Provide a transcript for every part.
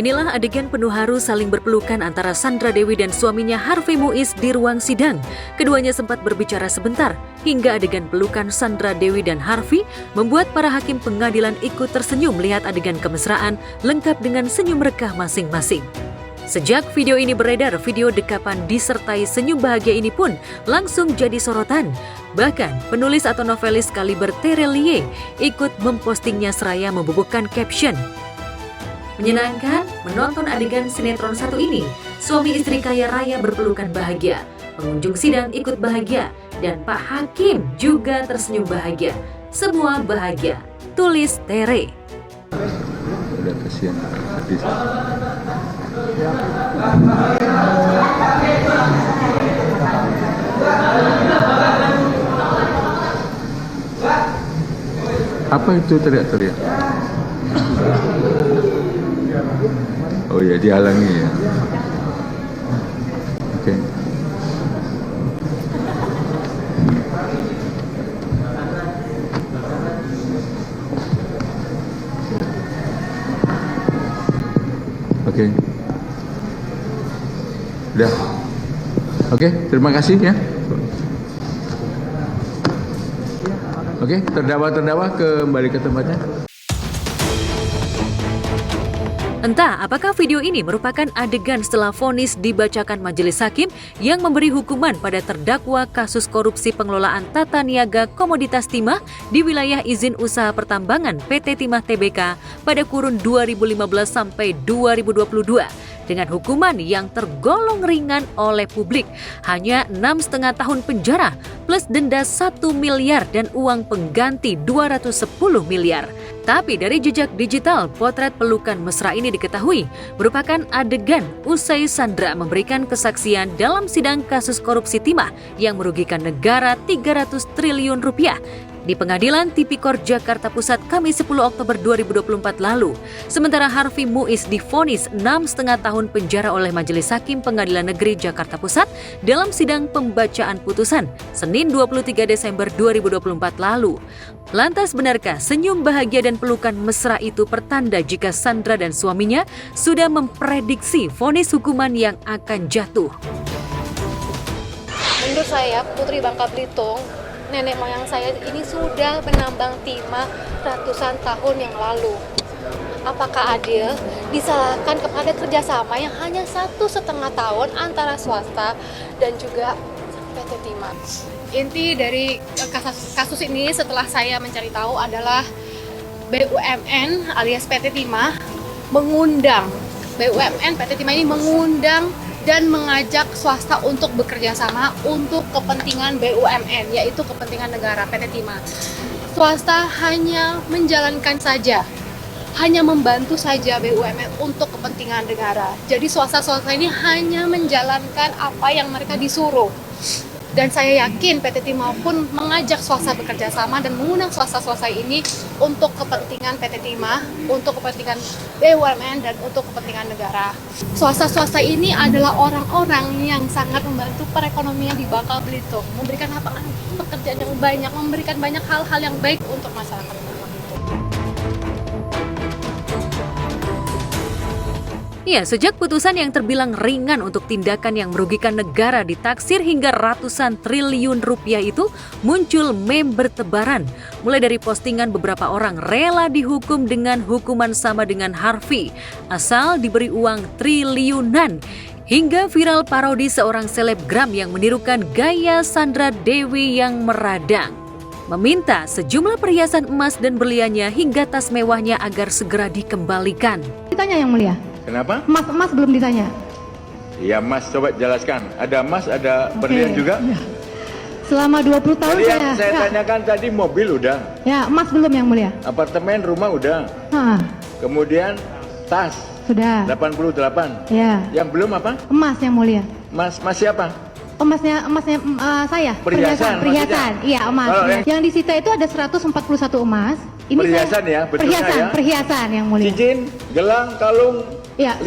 Inilah adegan penuh haru saling berpelukan antara Sandra Dewi dan suaminya Harvey Muiz di ruang sidang. Keduanya sempat berbicara sebentar, hingga adegan pelukan Sandra Dewi dan Harvey membuat para hakim pengadilan ikut tersenyum melihat adegan kemesraan lengkap dengan senyum mereka masing-masing. Sejak video ini beredar, video dekapan disertai senyum bahagia ini pun langsung jadi sorotan. Bahkan, penulis atau novelis kaliber Terelie ikut mempostingnya seraya membubuhkan caption. Menyenangkan menonton adegan sinetron satu ini. Suami istri kaya raya berpelukan bahagia. Pengunjung sidang ikut bahagia. Dan Pak Hakim juga tersenyum bahagia. Semua bahagia. Tulis Tere. Udah kasihan, sedih. Apa itu teriak-teriak? Oh ya, dihalangi ya. Oke. Oke. Udah. Oke, terima kasih ya. Oke, terdakwa kembali ke tempatnya. Entah apakah video ini merupakan adegan setelah vonis dibacakan majelis hakim yang memberi hukuman pada terdakwa kasus korupsi pengelolaan tata niaga komoditas timah di wilayah izin usaha pertambangan PT Timah Tbk pada kurun 2015 sampai 2022 dengan hukuman yang tergolong ringan oleh publik, hanya 6,5 tahun penjara plus denda 1 miliar dan uang pengganti 210 miliar. Tapi dari jejak digital, potret pelukan mesra ini diketahui merupakan adegan usai Sandra memberikan kesaksian dalam sidang kasus korupsi timah yang merugikan negara 300 triliun rupiah di Pengadilan Tipikor Jakarta Pusat Kamis 10 Oktober 2024 lalu. Sementara Harvey Muiz divonis 6,5 tahun penjara oleh Majelis Hakim Pengadilan Negeri Jakarta Pusat dalam sidang pembacaan putusan Senin 23 Desember 2024 lalu. Lantas benarkah senyum bahagia dan pelukan mesra itu pertanda jika Sandra dan suaminya sudah memprediksi vonis hukuman yang akan jatuh? Menurut saya, Putri Bangka Belitung, nenek moyang saya ini sudah menambang timah ratusan tahun yang lalu. Apakah adil disalahkan kepada kerjasama yang hanya 1,5 tahun antara swasta dan juga PT Timah? Inti dari kasus ini setelah saya mencari tahu adalah BUMN alias PT Timah mengundang, BUMN PT Timah ini mengundang dan mengajak swasta untuk bekerja sama untuk kepentingan BUMN, yaitu kepentingan negara PT Timah. Swasta hanya menjalankan saja, hanya membantu saja BUMN untuk kepentingan negara. Jadi swasta-swasta ini hanya menjalankan apa yang mereka disuruh. Dan saya yakin PT Timah pun mengajak swasta bekerja sama dan mengundang swasta-swasta ini untuk kepentingan PT Timah, untuk kepentingan BUMN, dan untuk kepentingan negara. Swasta-swasta ini adalah orang-orang yang sangat membantu perekonomian di Bangka Belitung, memberikan lapangan pekerjaan yang banyak, memberikan banyak hal-hal yang baik untuk masyarakat Bangka Belitung. Ya, sejak putusan yang terbilang ringan untuk tindakan yang merugikan negara ditaksir hingga ratusan triliun rupiah itu, muncul meme bertebaran. Mulai dari postingan beberapa orang rela dihukum dengan hukuman sama dengan Harvey, asal diberi uang triliunan, hingga viral parodi seorang selebgram yang menirukan gaya Sandra Dewi yang meradang, meminta sejumlah perhiasan emas dan berliannya hingga tas mewahnya agar segera dikembalikan. Ditanya Yang Mulia. Kenapa? Emas belum ditanya. Ya, Mas coba jelaskan. Ada emas, ada berlian juga? Ya. Selama 20 tahun Tadi yang saya tanyakan tadi mobil udah. Ya, emas belum Yang Mulia. Apartemen, rumah udah. Kemudian tas. Sudah. 88. Ya. Yang belum apa? Emas Yang Mulia. Mas siapa? Emasnya saya. Perhiasan. Iya, emas. Yang disita itu ada 141 emas. Ini perhiasan ya, betulnya perhiasan Yang Mulia. Cincin, gelang, kalung. Ya,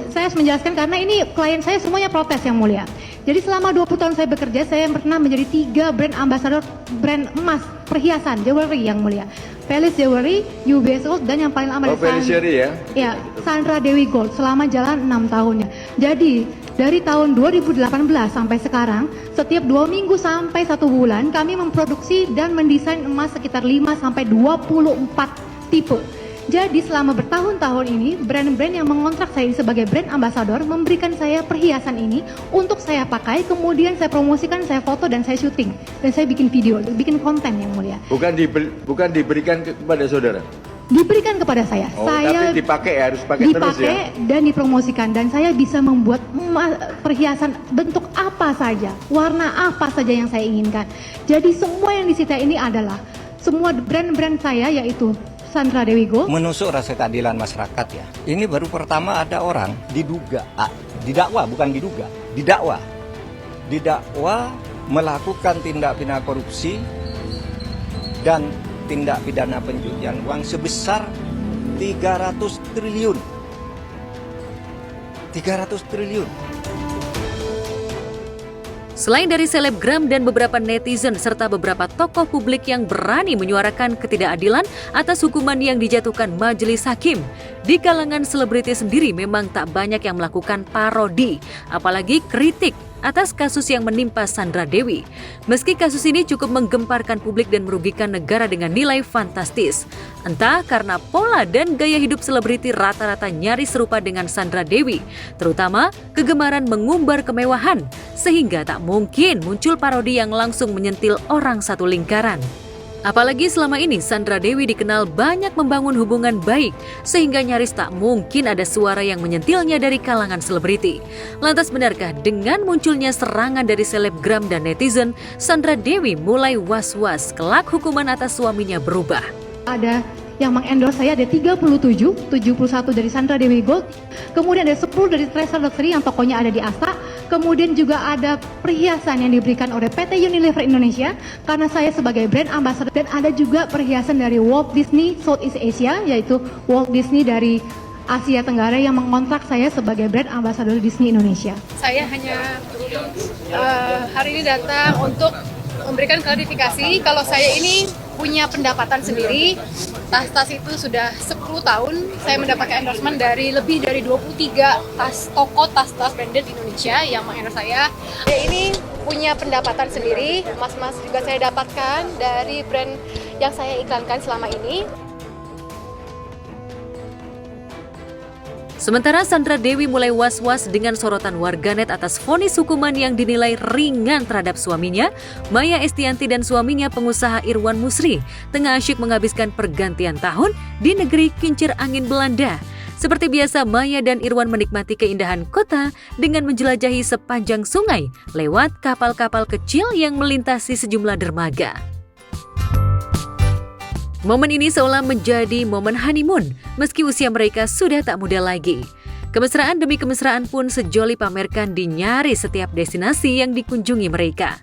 saya harus menjelaskan karena ini klien saya semuanya protes Yang Mulia. Jadi selama 20 tahun saya bekerja, saya pernah menjadi 3 brand ambassador brand emas perhiasan jewelry yang mulia. Palace Jewelry, UBS Gold, dan yang paling lama Beneficiary ya? Ya, Sandra Dewi Gold selama jalan 6 tahunnya. Jadi dari tahun 2018 sampai sekarang, setiap 2 minggu sampai 1 bulan kami memproduksi dan mendesain emas sekitar 5 sampai 24 tipe. Jadi selama bertahun-tahun ini, brand-brand yang mengontrak saya sebagai brand ambassador memberikan saya perhiasan ini untuk saya pakai, kemudian saya promosikan, saya foto, dan saya syuting. Dan saya bikin video, bikin konten yang mulia. Bukan diberikan kepada saudara? Diberikan kepada saya. Oh, Saya tapi dipakai ya, harus pakai terus ya? dan dipromosikan. Dan saya bisa membuat perhiasan bentuk apa saja, warna apa saja yang saya inginkan. Jadi semua yang disita ini adalah semua brand-brand saya, yaitu Sandra Dewi Gold. Menusuk rasa keadilan masyarakat ya. Ini baru pertama ada orang didakwa melakukan tindak pidana korupsi dan tindak pidana pencucian uang sebesar 300 triliun. 300 triliun. Selain dari selebgram dan beberapa netizen serta beberapa tokoh publik yang berani menyuarakan ketidakadilan atas hukuman yang dijatuhkan majelis hakim, di kalangan selebritis sendiri memang tak banyak yang melakukan parodi, apalagi kritik atas kasus yang menimpa Sandra Dewi. Meski kasus ini cukup menggemparkan publik dan merugikan negara dengan nilai fantastis. Entah karena pola dan gaya hidup selebriti rata-rata nyaris serupa dengan Sandra Dewi, terutama kegemaran mengumbar kemewahan, sehingga tak mungkin muncul parodi yang langsung menyentil orang satu lingkaran. Apalagi selama ini Sandra Dewi dikenal banyak membangun hubungan baik, sehingga nyaris tak mungkin ada suara yang menyentilnya dari kalangan selebriti. Lantas benarkah dengan munculnya serangan dari selebgram dan netizen, Sandra Dewi mulai was-was kelak hukuman atas suaminya berubah? Ada yang mengendorse saya, ada 71 dari Sandra Dewi Gold, kemudian ada 10 dari Treasure Luxury yang tokonya ada di Asta, kemudian juga ada perhiasan yang diberikan oleh PT Unilever Indonesia karena saya sebagai brand ambassador, dan ada juga perhiasan dari Walt Disney Southeast Asia, yaitu Walt Disney dari Asia Tenggara yang mengontrak saya sebagai brand ambassador Disney Indonesia. Saya hanya hari ini datang untuk memberikan klarifikasi kalau saya ini punya pendapatan sendiri. Tas-tas itu sudah 10 tahun saya mendapatkan endorsement dari lebih dari 23 toko tas-tas branded Indonesia yang mengendorse saya. Saya ini punya pendapatan sendiri, emas-emas juga saya dapatkan dari brand yang saya iklankan selama ini. Sementara Sandra Dewi mulai was-was dengan sorotan warganet atas vonis hukuman yang dinilai ringan terhadap suaminya, Maya Estianty dan suaminya pengusaha Irwan Musri tengah asyik menghabiskan pergantian tahun di negeri kincir angin Belanda. Seperti biasa, Maya dan Irwan menikmati keindahan kota dengan menjelajahi sepanjang sungai lewat kapal-kapal kecil yang melintasi sejumlah dermaga. Momen ini seolah menjadi momen honeymoon, meski usia mereka sudah tak muda lagi. Kemesraan demi kemesraan pun sejoli pamerkan di nyaris setiap destinasi yang dikunjungi mereka.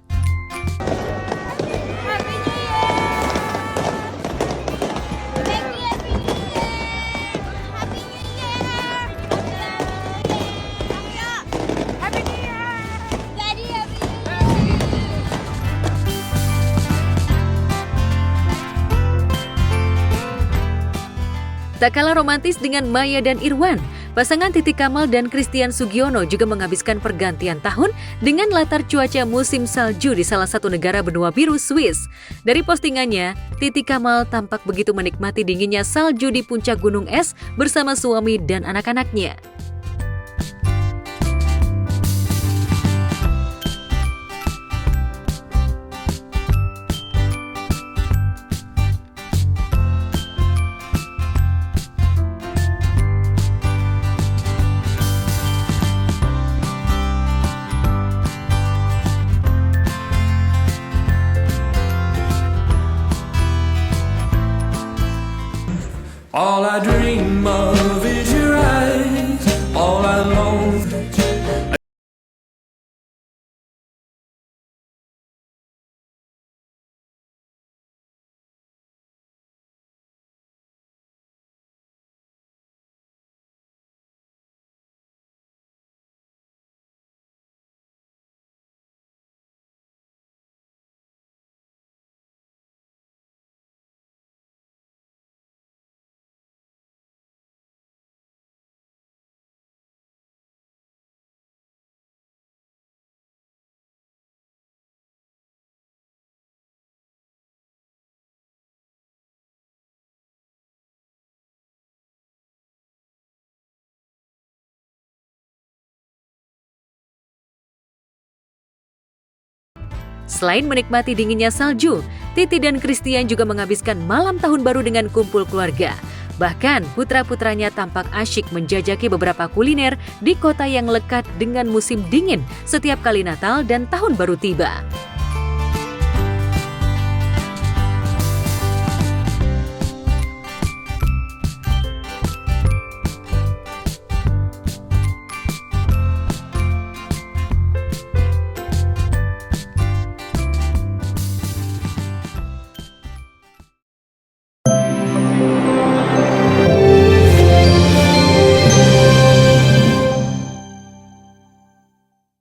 Tak kalah romantis dengan Maya dan Irwan, pasangan Titi Kamal dan Christian Sugiono juga menghabiskan pergantian tahun dengan latar cuaca musim salju di salah satu negara benua biru, Swiss. Dari postingannya, Titi Kamal tampak begitu menikmati dinginnya salju di puncak gunung es bersama suami dan anak-anaknya. All I dream of is your eyes. All I long Selain menikmati dinginnya salju, Titi dan Christian juga menghabiskan malam tahun baru dengan kumpul keluarga. Bahkan putra-putranya tampak asyik menjajaki beberapa kuliner di kota yang lekat dengan musim dingin setiap kali Natal dan Tahun Baru tiba.